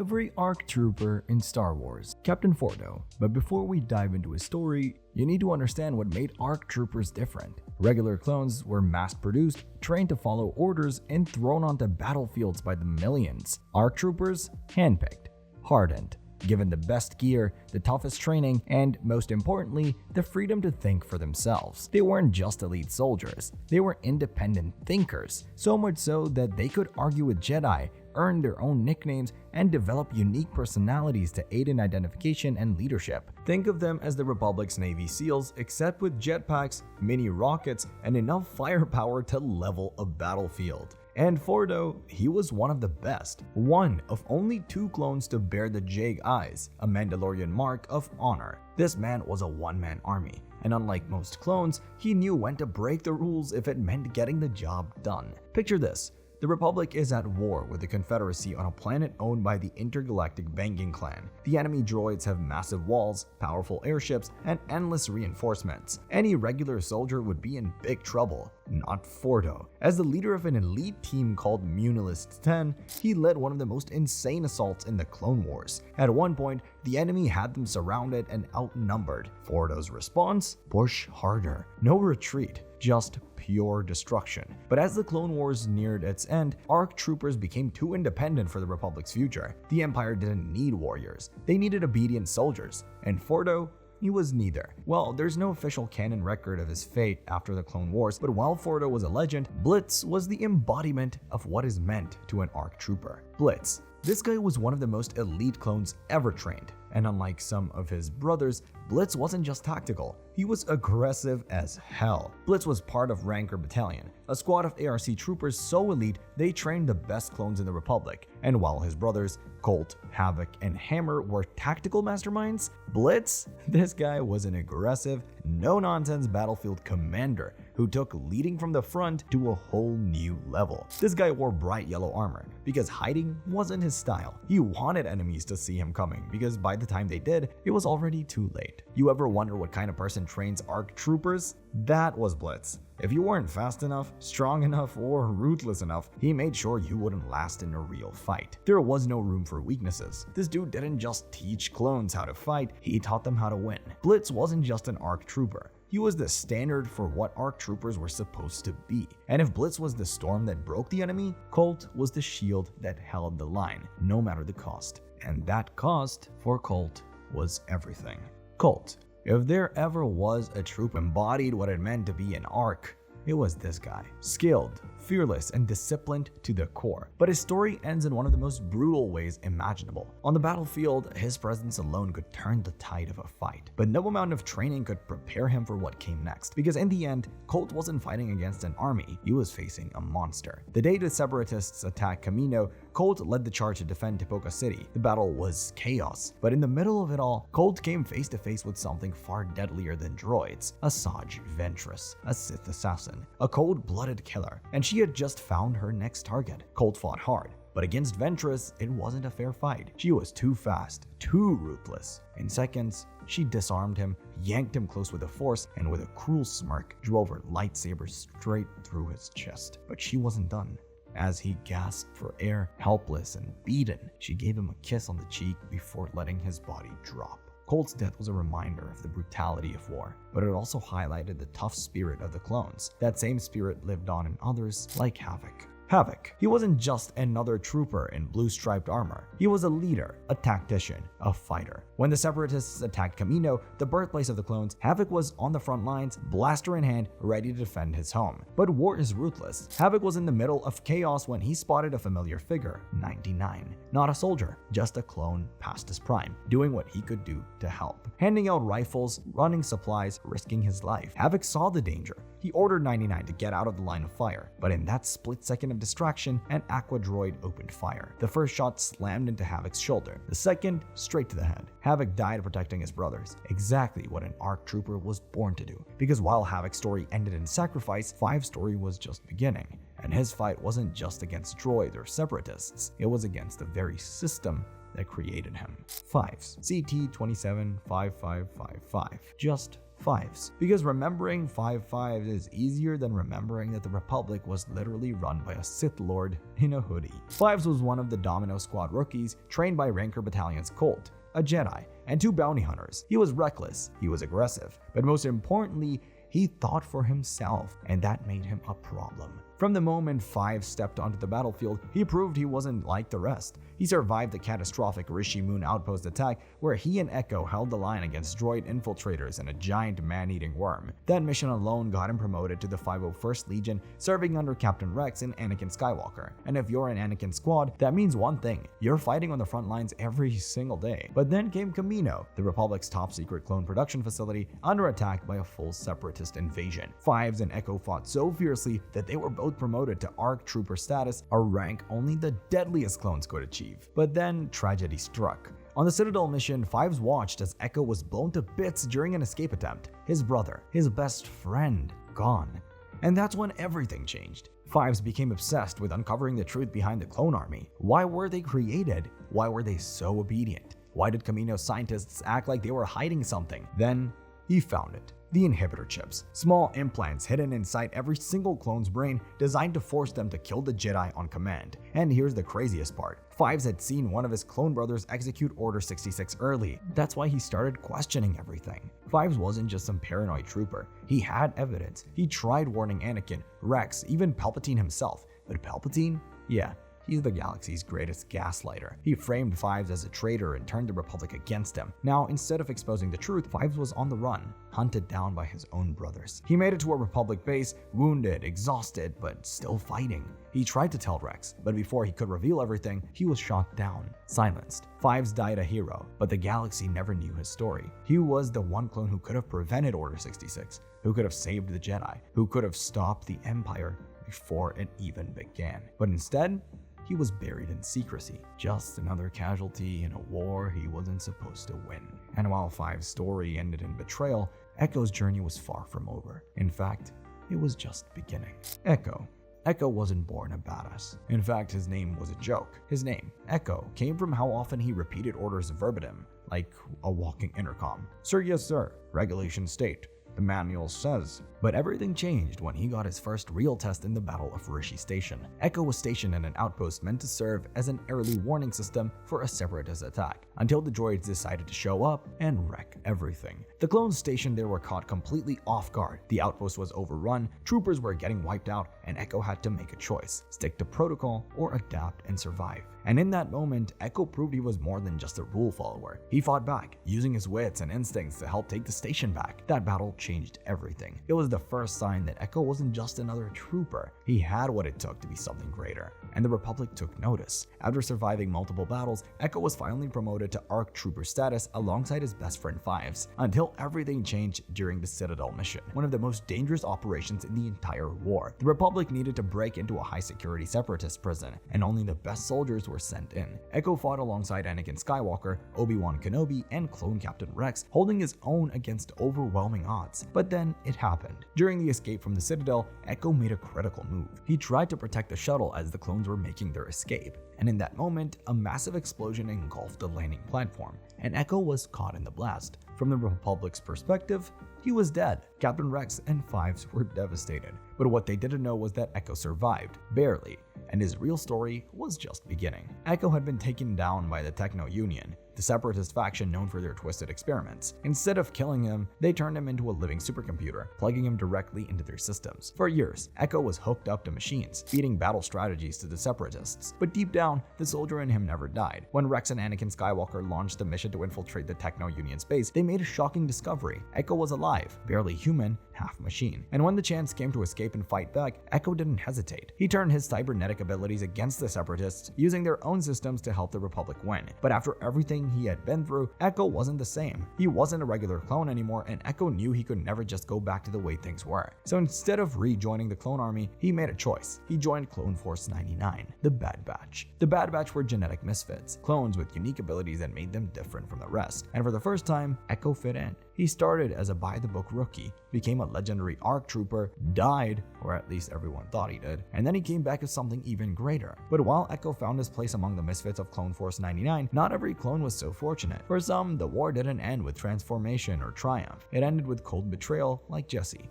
every ARC trooper in Star Wars, Captain Fordo. But before we dive into his story, you need to understand what made ARC troopers different. Regular clones were mass-produced, trained to follow orders, and thrown onto battlefields by the millions. ARC troopers, handpicked, hardened, given the best gear, the toughest training, and most importantly, the freedom to think for themselves. They weren't just elite soldiers, they were independent thinkers, so much so that they could argue with Jedi, earn their own nicknames, and develop unique personalities to aid in identification and leadership. Think of them as the Republic's Navy SEALs, except with jetpacks, mini rockets, and enough firepower to level a battlefield. And Fordo, he was one of the best, one of only 2 clones to bear the Jade Eyes, a Mandalorian mark of honor. This man was a one-man army, and unlike most clones, he knew when to break the rules if it meant getting the job done. Picture this. The Republic is at war with the Confederacy on a planet owned by the intergalactic Banging Clan. The enemy droids have massive walls, powerful airships, and endless reinforcements. Any regular soldier would be in big trouble, not Fordo. As the leader of an elite team called Munilist 10, he led one of the most insane assaults in the Clone Wars. At one point, the enemy had them surrounded and outnumbered. Fordo's response? Push harder. No retreat, just pure destruction. But as the Clone Wars neared its end, ARC troopers became too independent for the Republic's future. The Empire didn't need warriors, they needed obedient soldiers, and Fordo, he was neither. Well, there's no official canon record of his fate after the Clone Wars, but while Fordo was a legend, Blitz was the embodiment of what is meant to an ARC trooper. Blitz. This guy was one of the most elite clones ever trained, and unlike some of his brothers, Blitz wasn't just tactical, he was aggressive as hell. Blitz was part of Ranker Battalion, a squad of ARC troopers so elite they trained the best clones in the Republic, and while his brothers, Colt, Havoc, and Hammer were tactical masterminds, Blitz, this guy was an aggressive, no-nonsense battlefield commander who took leading from the front to a whole new level. This guy wore bright yellow armor because hiding wasn't his style. He wanted enemies to see him coming because by the time they did, it was already too late. You ever wonder what kind of person trains ARC troopers? That was Blitz. If you weren't fast enough, strong enough, or ruthless enough, he made sure you wouldn't last in a real fight. There was no room for weaknesses. This dude didn't just teach clones how to fight, he taught them how to win. Blitz wasn't just an ARC trooper. He was the standard for what ARC troopers were supposed to be. And if Blitz was the storm that broke the enemy, Colt was the shield that held the line, no matter the cost. And that cost for Colt was everything. Colt. If there ever was a troop embodied what it meant to be an ARC, it was this guy. Skilled, fearless, and disciplined to the core. But his story ends in one of the most brutal ways imaginable. On the battlefield, his presence alone could turn the tide of a fight. But no amount of training could prepare him for what came next. Because in the end, Colt wasn't fighting against an army, he was facing a monster. The day the Separatists attacked Camino, Colt led the charge to defend Tipoca City. The battle was chaos. But in the middle of it all, Colt came face to face with something far deadlier than droids. A Asajj Ventress, a Sith assassin, a cold-blooded killer. And she had just found her next target. Colt fought hard, but against Ventress, it wasn't a fair fight. She was too fast, too ruthless. In seconds, she disarmed him, yanked him close with the Force, and with a cruel smirk, drove her lightsaber straight through his chest. But she wasn't done. As he gasped for air, helpless and beaten, she gave him a kiss on the cheek before letting his body drop. Colt's death was a reminder of the brutality of war, but it also highlighted the tough spirit of the clones. That same spirit lived on in others like Havoc. Havoc. He wasn't just another trooper in blue-striped armor. He was a leader, a tactician, a fighter. When the Separatists attacked Camino, the birthplace of the clones, Havoc was on the front lines, blaster in hand, ready to defend his home. But war is ruthless. Havoc was in the middle of chaos when he spotted a familiar figure, 99. Not a soldier, just a clone past his prime, doing what he could do to help. Handing out rifles, running supplies, risking his life. Havoc saw the danger. He ordered 99 to get out of the line of fire, but in that split second of distraction, an Aqua droid opened fire. The first shot slammed into Havoc's shoulder, the second straight to the head. Havoc died protecting his brothers, exactly what an ARC trooper was born to do. Because while Havoc's story ended in sacrifice, Five's story was just beginning. And his fight wasn't just against droids or separatists, it was against the very system that created him. Fives. CT-275555. Just Fives, because remembering 5-5 is easier than remembering that the Republic was literally run by a Sith Lord in a hoodie. Fives was one of the Domino squad rookies trained by Ranker Battalion's Colt, a Jedi, and 2 bounty hunters. He was reckless, he was aggressive, but most importantly, he thought for himself, and that made him a problem. From the moment Fives stepped onto the battlefield, he proved he wasn't like the rest. He survived the catastrophic Rishi Moon outpost attack where he and Echo held the line against droid infiltrators and a giant man-eating worm. That mission alone got him promoted to the 501st Legion, serving under Captain Rex and Anakin Skywalker. And if you're in Anakin's squad, that means one thing: you're fighting on the front lines every single day. But then came Camino, the Republic's top-secret clone production facility, under attack by a full separatist invasion. Fives and Echo fought so fiercely that they were both promoted to ARC Trooper status, a rank only the deadliest clones could achieve. But then tragedy struck. On the Citadel mission, Fives watched as Echo was blown to bits during an escape attempt. His brother, his best friend, gone. And that's when everything changed. Fives became obsessed with uncovering the truth behind the clone army. Why were they created? Why were they so obedient? Why did Camino scientists act like they were hiding something? Then he found it. The inhibitor chips, small implants hidden inside every single clone's brain designed to force them to kill the Jedi on command. And here's the craziest part. Fives had seen one of his clone brothers execute Order 66 early. That's why he started questioning everything. Fives wasn't just some paranoid trooper. He had evidence. He tried warning Anakin, Rex, even Palpatine himself. But Palpatine? Yeah. He's the galaxy's greatest gaslighter. He framed Fives as a traitor and turned the Republic against him. Now, instead of exposing the truth, Fives was on the run, hunted down by his own brothers. He made it to a Republic base, wounded, exhausted, but still fighting. He tried to tell Rex, but before he could reveal everything, he was shot down, silenced. Fives died a hero, but the galaxy never knew his story. He was the one clone who could have prevented Order 66, who could have saved the Jedi, who could have stopped the Empire before it even began. But instead, he was buried in secrecy, just another casualty in a war he wasn't supposed to win. And while Fives' story ended in betrayal, Echo's journey was far from over. In fact, it was just beginning. Echo wasn't born a badass. In fact, his name was a joke. His name, Echo, came from how often he repeated orders verbatim, like a walking intercom. Sir, yes sir, regulations state. The manual says. But everything changed when he got his first real test in the Battle of Rishi Station. Echo was stationed in an outpost meant to serve as an early warning system for a separatist attack, until the droids decided to show up and wreck everything. The clones stationed there were caught completely off guard. The outpost was overrun, troopers were getting wiped out, and Echo had to make a choice: stick to protocol or adapt and survive. And in that moment, Echo proved he was more than just a rule follower. He fought back, using his wits and instincts to help take the station back. That battle changed everything. It was the first sign that Echo wasn't just another trooper. He had what it took to be something greater. And the Republic took notice. After surviving multiple battles, Echo was finally promoted to ARC Trooper status alongside his best friend Fives, until everything changed during the Citadel mission, one of the most dangerous operations in the entire war. The Republic needed to break into a high-security separatist prison, and only the best soldiers were sent in. Echo fought alongside Anakin Skywalker, Obi-Wan Kenobi, and clone Captain Rex, holding his own against overwhelming odds. But then it happened. During the escape from the Citadel, Echo made a critical move. He tried to protect the shuttle as the clones were making their escape. And in that moment, a massive explosion engulfed the landing platform, and Echo was caught in the blast. From the Republic's perspective, he was dead. Captain Rex and Fives were devastated. But what they didn't know was that Echo survived, barely, and his real story was just beginning. Echo had been taken down by the Techno Union, the separatist faction known for their twisted experiments. Instead of killing him, they turned him into a living supercomputer, plugging him directly into their systems. For years, Echo was hooked up to machines, feeding battle strategies to the separatists. But deep down, the soldier in him never died. When Rex and Anakin Skywalker launched a mission to infiltrate the Techno Union's base, they made a shocking discovery. Echo was alive, barely human, half machine. And when the chance came to escape and fight back, Echo didn't hesitate. He turned his cybernetic abilities against the separatists, using their own systems to help the Republic win. But after everything he had been through, Echo wasn't the same. He wasn't a regular clone anymore, and Echo knew he could never just go back to the way things were. So instead of rejoining the clone army, he made a choice. He joined Clone Force 99, the Bad Batch. The Bad Batch were genetic misfits, clones with unique abilities that made them different from the rest. And for the first time, Echo fit in. He started as a by-the-book rookie, became a legendary ARC trooper, died, or at least everyone thought he did, and then he came back as something even greater. But while Echo found his place among the misfits of Clone Force 99, not every clone was so fortunate. For some, the war didn't end with transformation or triumph. It ended with cold betrayal, like Jesse.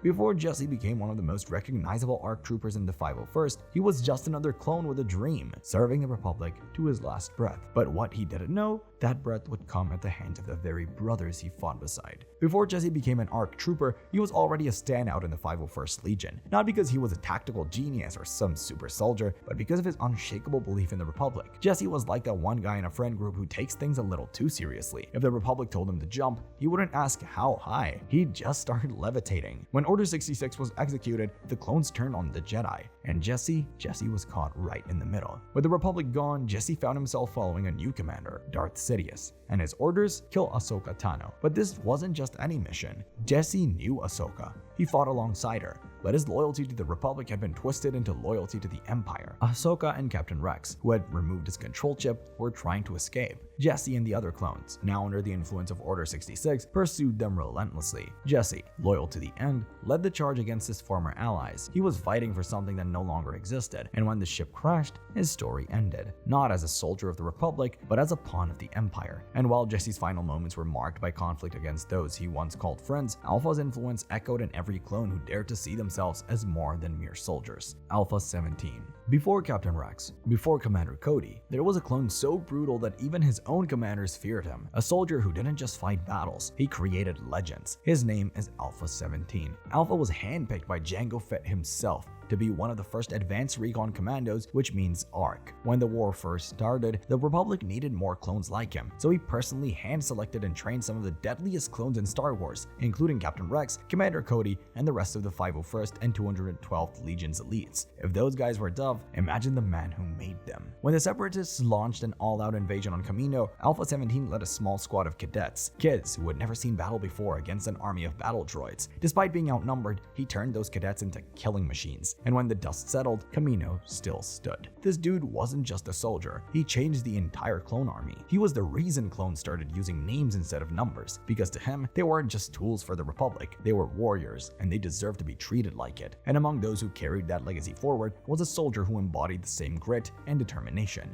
Before Jesse became one of the most recognizable ARC troopers in the 501st, he was just another clone with a dream, serving the Republic to his last breath. But what he didn't know, that breath would come at the hands of the very brothers he fought beside. Before Jesse became an ARC trooper, he was already a standout in the 501st Legion, not because he was a tactical genius or some super soldier, but because of his unshakable belief in the Republic. Jesse was like that one guy in a friend group who takes things a little too seriously. If the Republic told him to jump, he wouldn't ask how high, he'd just start levitating. When Order 66 was executed, the clones turned on the Jedi, and Jesse was caught right in the middle. With the Republic gone, Jesse found himself following a new commander, Darth Sidious, and his orders: kill Ahsoka Tano. But this wasn't just any mission. Jesse knew Ahsoka. He fought alongside her, but his loyalty to the Republic had been twisted into loyalty to the Empire. Ahsoka and Captain Rex, who had removed his control chip, were trying to escape. Jesse and the other clones, now under the influence of Order 66, pursued them relentlessly. Jesse, loyal to the end, led the charge against his former allies. He was fighting for something that no longer existed, and when the ship crashed, his story ended. Not as a soldier of the Republic, but as a pawn of the Empire. And while Jesse's final moments were marked by conflict against those he once called friends, Alpha's influence echoed in every clone who dared to see themselves as more than mere soldiers. Alpha 17. Before Captain Rex, before Commander Cody, there was a clone so brutal that even his own commanders feared him. A soldier who didn't just fight battles, he created legends. His name is Alpha 17. Alpha was handpicked by Jango Fett himself to be one of the first advanced recon commandos, which means ARC. When the war first started, the Republic needed more clones like him, so he personally hand-selected and trained some of the deadliest clones in Star Wars, including Captain Rex, Commander Cody, and the rest of the 501st and 212th Legion's elites. If those guys were tough, imagine the man who made them. When the Separatists launched an all-out invasion on Camino, Alpha 17 led a small squad of cadets, kids who had never seen battle before, against an army of battle droids. Despite being outnumbered, he turned those cadets into killing machines. And when the dust settled, Camino still stood. This dude wasn't just a soldier, he changed the entire clone army. He was the reason clones started using names instead of numbers, because to him, they weren't just tools for the Republic, they were warriors, and they deserved to be treated like it. And among those who carried that legacy forward was a soldier who embodied the same grit and determination: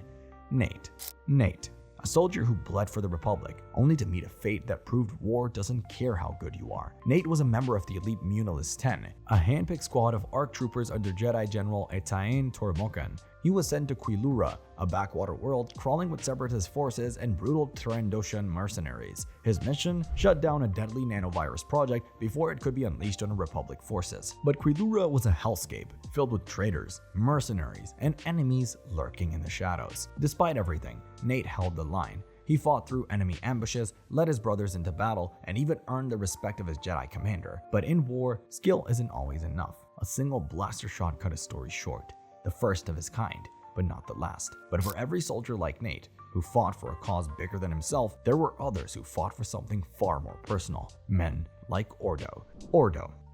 Nate. A soldier who bled for the Republic, only to meet a fate that proved war doesn't care how good you are. Nate was a member of the elite Munilist 10, a handpicked squad of ARC troopers under Jedi General Etain Tormokan. He was sent to Quilura, a backwater world crawling with separatist forces and brutal Trandoshan mercenaries. His mission? Shut down a deadly nanovirus project before it could be unleashed on Republic forces. But Quilura was a hellscape, filled with traitors, mercenaries, and enemies lurking in the shadows. Despite everything, Nate held the line. He fought through enemy ambushes, led his brothers into battle, and even earned the respect of his Jedi commander. But in war, skill isn't always enough. A single blaster shot cut his story short. The first of his kind, but not the last. But for every soldier like Nate, who fought for a cause bigger than himself, there were others who fought for something far more personal. Men like Ordo.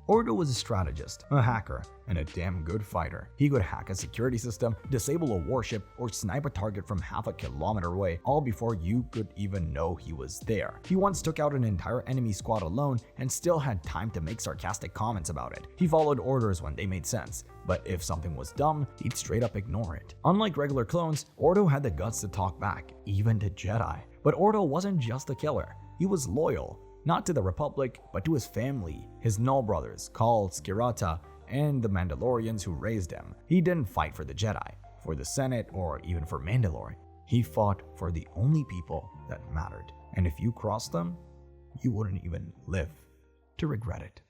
Ordo was a strategist, a hacker, and a damn good fighter. He could hack a security system, disable a warship, or snipe a target from half a kilometer away, all before you could even know he was there. He once took out an entire enemy squad alone and still had time to make sarcastic comments about it. He followed orders when they made sense, but if something was dumb, he'd straight up ignore it. Unlike regular clones, Ordo had the guts to talk back, even to Jedi. But Ordo wasn't just a killer, he was loyal. Not to the Republic, but to his family, his Null brothers, Kal, Skirata, and the Mandalorians who raised him. He didn't fight for the Jedi, for the Senate, or even for Mandalore. He fought for the only people that mattered. And if you crossed them, you wouldn't even live to regret it.